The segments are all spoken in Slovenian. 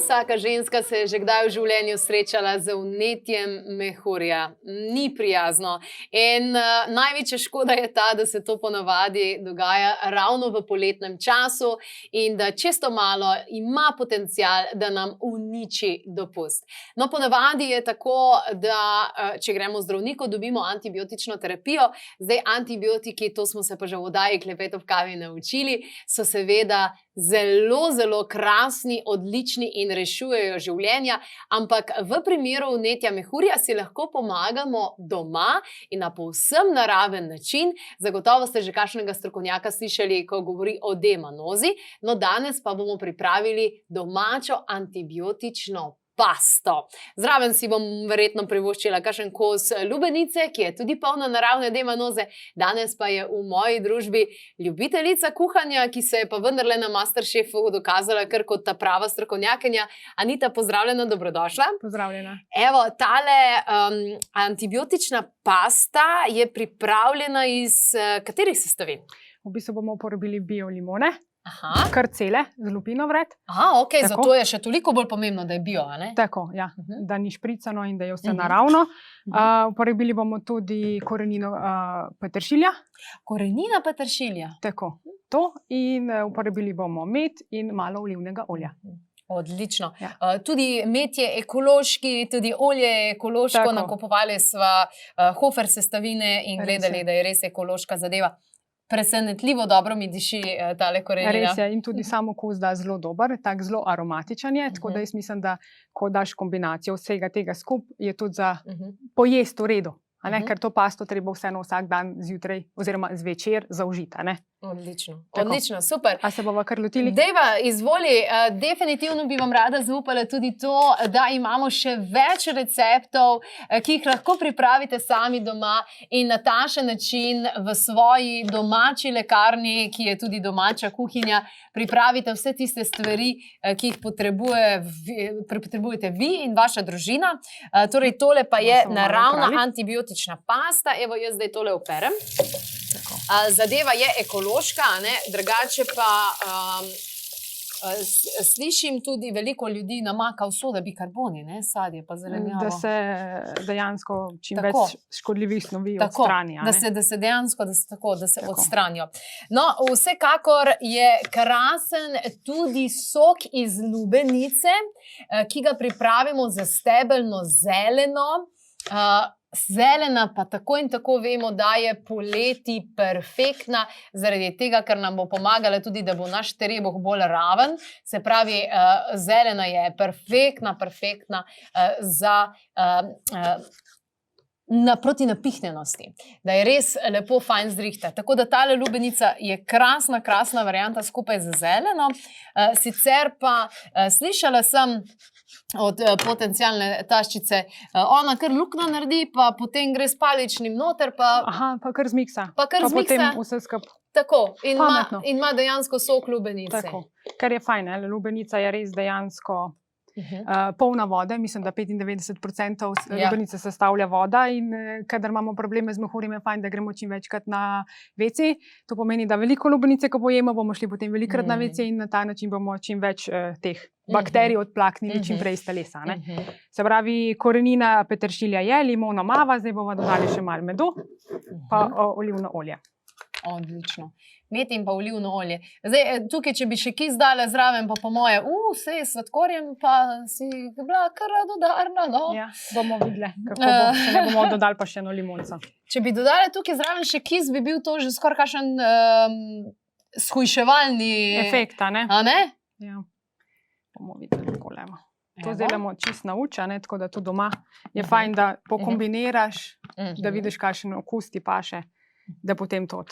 vsaka ženska se je že kdaj v življenju srečala z vnetjem mehurja. Ni prijazno. In največja škoda je ta, da se to ponavadi dogaja ravno v poletnem času in da čisto malo ima potencial, da nam uniči dopust. No, ponavadi je tako, da če gremo v zdravniku, dobimo antibiotično terapijo. Zdaj, antibiotiki, to smo se pa že v oddaji Klepet ob kavi naučili, so seveda zelo, zelo krasni, odlični in rešujejo življenja, ampak v primeru vnetja mehurja si lahko pomagamo doma in na povsem naraven način. Zagotovo ste že kakšnega strokovnjaka slišali, ko govori o D-manozi, no danes pa bomo pripravili domačo antibiotično pasto. Zraven si bom verjetno privoščila kakšen kos lubenice, ki je tudi polna naravne D-manoze. Danes pa je v moji družbi ljubiteljica kuhanja, ki se je pa vendarle na Masterchefu dokazala kar kot ta prava strokovnjakinja. Anita, pozdravljena, dobrodošla. Pozdravljena. Evo, tale antibiotična pasta je pripravljena iz katerih sestavin? V bistvu bomo uporabili bio limone. Aha. Kar cele, z lupino vred. Aha, ok, zato je še toliko bolj pomembno, da je bio, a ne? Tako, ja. Da ni špricano in da je vse naravno. Uporabili bomo tudi korenino peteršilja. Korenina peteršilja? Tako, to. In uporabili bomo med in malo olivnega olja. Odlično. Ja. Tudi med je ekološki, tudi olje je ekološko. Tako. Nakupovali sva Hofer sestavine in gledali, da je res ekološka zadeva. Presenetljivo dobro mi diši tale korenina. Res je, in tudi sam okus da zelo dober, tak zelo aromatičen je, tako da jaz mislim, da ko daš kombinacijo vsega tega skup, je tudi za pojest v redu. Ker to pasto treba vseeno vsak dan zjutraj oziroma zvečer zaužiti, a ne? Odlično, odlično, super. A se bova kar lotili? Dejva, izvoli, definitivno bi vam rada zaupala tudi to, da imamo še več receptov, ki jih lahko pripravite sami doma in na takšen način v svoji domači lekarni, ki je tudi domača kuhinja, pripravite vse tiste stvari, ki jih potrebujete vi in vaša družina. Torej, tole pa je naravna antibiotična pasta. Evo, jaz zdaj tole operem. Zadeva je ekološka, drugače pa slišim tudi veliko ljudi namaka v soda bikarboni, sadje pa zelenjavo. Da se dejansko čim več škodljivih snovi odstrani. Da se dejansko odstranijo. No, vsekakor je krasen tudi sok iz lubenice, ki ga pripravimo za stebelno zeleno. Zelena pa tako in tako vemo, da je poleti perfektna, zaradi tega, ker nam bo pomagala tudi, da bo naš trebuh bolj raven. Se pravi, zelena je perfektna za proti napihnjenosti, da je res lepo fajn zrihta. Tako da tale lubenica je krasna varianta skupaj z zeleno. Sicer pa slišala sem od potencialne taščice, ona kar luknjo naredi, pa potem gre s paličnim noter, pa kar zmiksa. Pa potem vse skup. Tako, in ima dejansko sok lubenice. Tako, kar je fajn, lubenica je res dejansko polna vode, mislim, da 95% lubenice sestavlja voda in kadar imamo probleme z mehurjem, je fajn, da gremo čim večkrat na WC. To pomeni, da veliko lubenice, ko pojemo, bomo šli potem velikrat na WC in na ta način bomo čim več teh bakterij odplaknili čim prej iz telesa. Se pravi, korenina peteršilja je, limono mava, zdaj bomo dodali še malo medu, pa olivno olje. Odlično. Med in pa olivno olje. Zdaj, tukaj, če bi še kis dala zraven, pa po moje, vse s sladkorjem, pa si bila kar radodarna, no. Ja, bomo videli, kako bo. Če ne bomo dodali pa še eno limonco. Če bi dodali tukaj zraven še kis, bi bil to že skoraj kakšen shujševalni efekt, a ne? A ne? Ja, bomo videli, tako levo. To delamo čist nauč, tako da tu doma je fajn, da pokombiniraš, da vidiš, kakšen okus ti paše, da potem to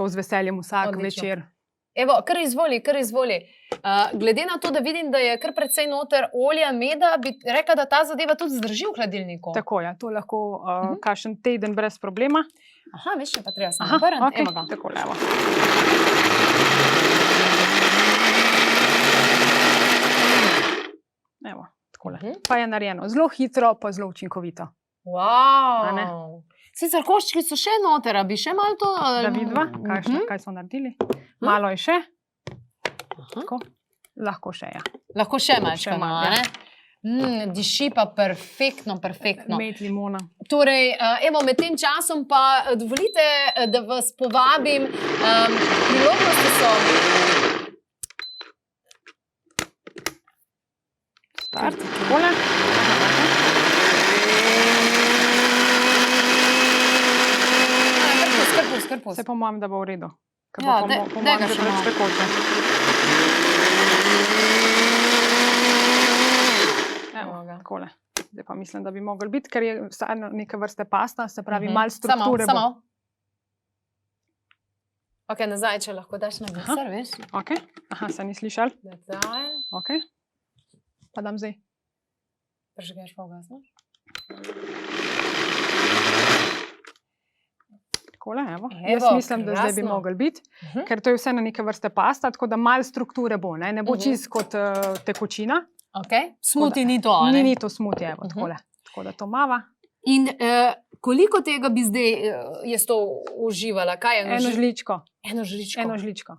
z veseljem vsak večer. Evo, kar izvoli. Glede na to, da vidim, da je kar precej noter olja, meda, bi rekla, da ta zadeva tudi zdrži v hladilniku. Tako, ja, to lahko kakšen teden brez problema. Aha, veš, pa treba samo obrniti. Evo ga. Tako levo. Evo, takole. Pa je narejeno zelo hitro, pa zelo učinkovito. Wow! Sicer koščki so še noter, a bi še malo to... Da vidva, kaj so naredili. Malo je še. Tako. Lahko še, ja. Lahko še malčka, malo, ja. Diši pa perfektno. Med limona. Torej, evo, med tem časom pa dovolite, da vas povabim. Priložnosti so. Start, takole. Kar Se pomam, da bo v redu. Ja, daj ga še malo. Evo, takole. Zdaj pa mislim, da bi mogli biti, ker je vseeno neke vrste pasta, se pravi, malo strukture bo. Samo. Ok, nazaj, če lahko daš na miser, veš? Ok, aha, se ni slišal. Detalj. Ok, pa dam zdaj. Prežgeš pa ugasno. Takole, evo. Jaz mislim, da zdaj bi mogli biti, ker to je vseeno neke vrste pasta, tako da malo strukture bo, ne bo čist kot tekočina. Ok, smuti ni to, ne? Ni to smuti, evo, takole. Tako da to mava. In koliko tega bi zdaj jaz to uživala? Kaj je? Eno žličko. Eno žličko? Eno žličko.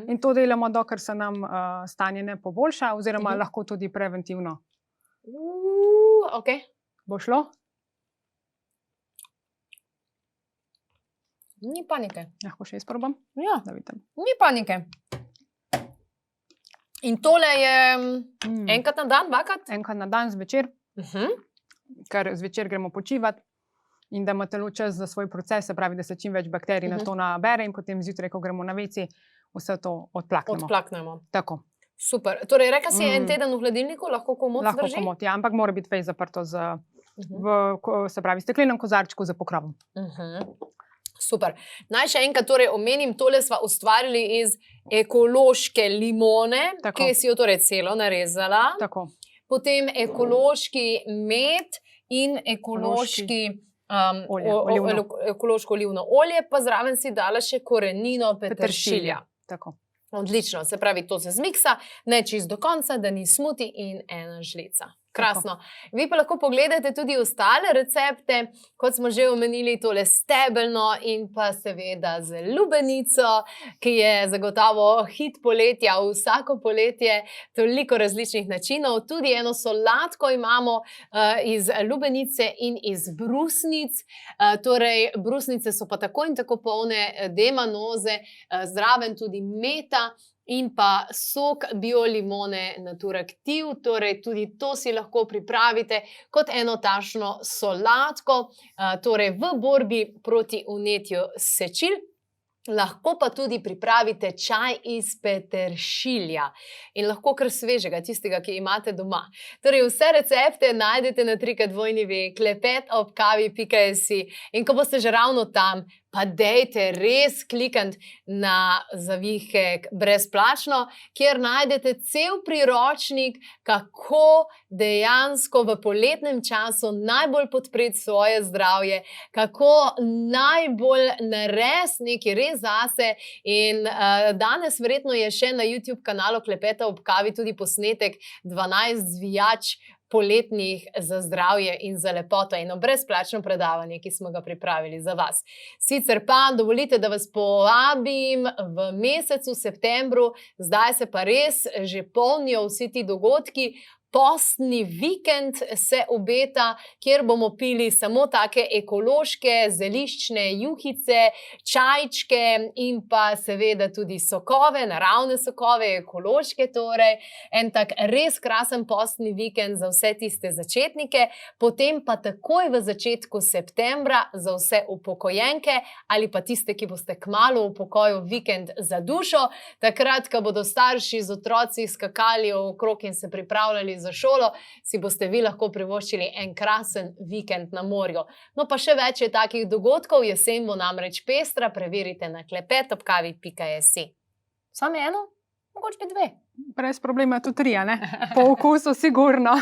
In to delamo, dokler se nam stanje ne poboljša, oziroma lahko tudi preventivno. Ok. Bo šlo? Ni panike. Lahko še izprobam? Ja, da vidim. Ni panike. In tole je enkrat na dan, dvakrat? Enkrat na dan zvečer, ker zvečer gremo počivati in da ima telo čas za svoj proces, se pravi, da se čim več bakterij na to nabere in potem zjutraj, ko gremo na WC, vse to odplaknemo. Odplaknemo. Tako. Super. Torej, rekla si en teden v hladilniku, lahko komot Lahko zdrži? komot, ja, ampak mora biti vej zaprto se pravi, steklenem kozarčku za pokrovom. Super. Naj še enkrat torej omenim, tole sva ustvarili iz ekološke limone, ki si jo torej celo narezala. Tako. Potem ekološki med in ekološko olivno olje, pa zraven si dala še korenino peteršilja. Tako. Odlično, se pravi, to se zmiksa, ne čist do konca, da ni smuti in ena žlica. Krasno. Vi pa lahko pogledate tudi ostale recepte, kot smo že omenili, tole stebelno in pa seveda z lubenico, ki je zagotovo hit poletja, vsako poletje toliko različnih načinov. Tudi eno solatko imamo iz lubenice in iz brusnic. Torej, brusnice so pa tako in tako polne D-manoze, zraven tudi meta, in pa sok biolimone Naturactiv, torej tudi to si lahko pripravite kot eno takšno solatko, torej v borbi proti vnetju sečil. Lahko pa tudi pripravite čaj iz peteršilja in lahko kar svežega, tistega, ki imate doma. Torej, vse recepte najdete na www.klepetobkavi.si in ko boste že ravno tam, pa dejte res klikati na zavihek brezplačno, kjer najdete cel priročnik, kako dejansko v poletnem času najbolj podpreti svoje zdravje, kako najbolj narediti nekaj res zase. In danes verjetno je še na YouTube kanalu Klepeta ob kavi tudi posnetek 12 zvijač poletnih za zdravje in za lepoto, eno brezplačno predavanje, ki smo ga pripravili za vas. Sicer pa dovolite, da vas povabim v mesecu septembru, zdaj se pa res že polnijo vsi ti dogodki. Postni vikend se obeta, kjer bomo pili samo take ekološke, zeliščne juhice, čajčke in pa seveda tudi sokove, naravne sokove, ekološke torej. En tak res krasen postni vikend za vse tiste začetnike, potem pa takoj v začetku septembra za vse upokojenke ali pa tiste, ki boste kmalu v pokoju vikend za dušo, takrat, ko bodo starši z otroci skakali okrog in se pripravljali za šolo, si boste vi lahko privoščili en krasen vikend na morju. No pa še več je takih dogodkov, jesen bo namreč pestra, preverite na klepetobkavi.si. Samo eno? Mogoče bi dve. Brez problema tudi tri, ne? Po okusu sigurno.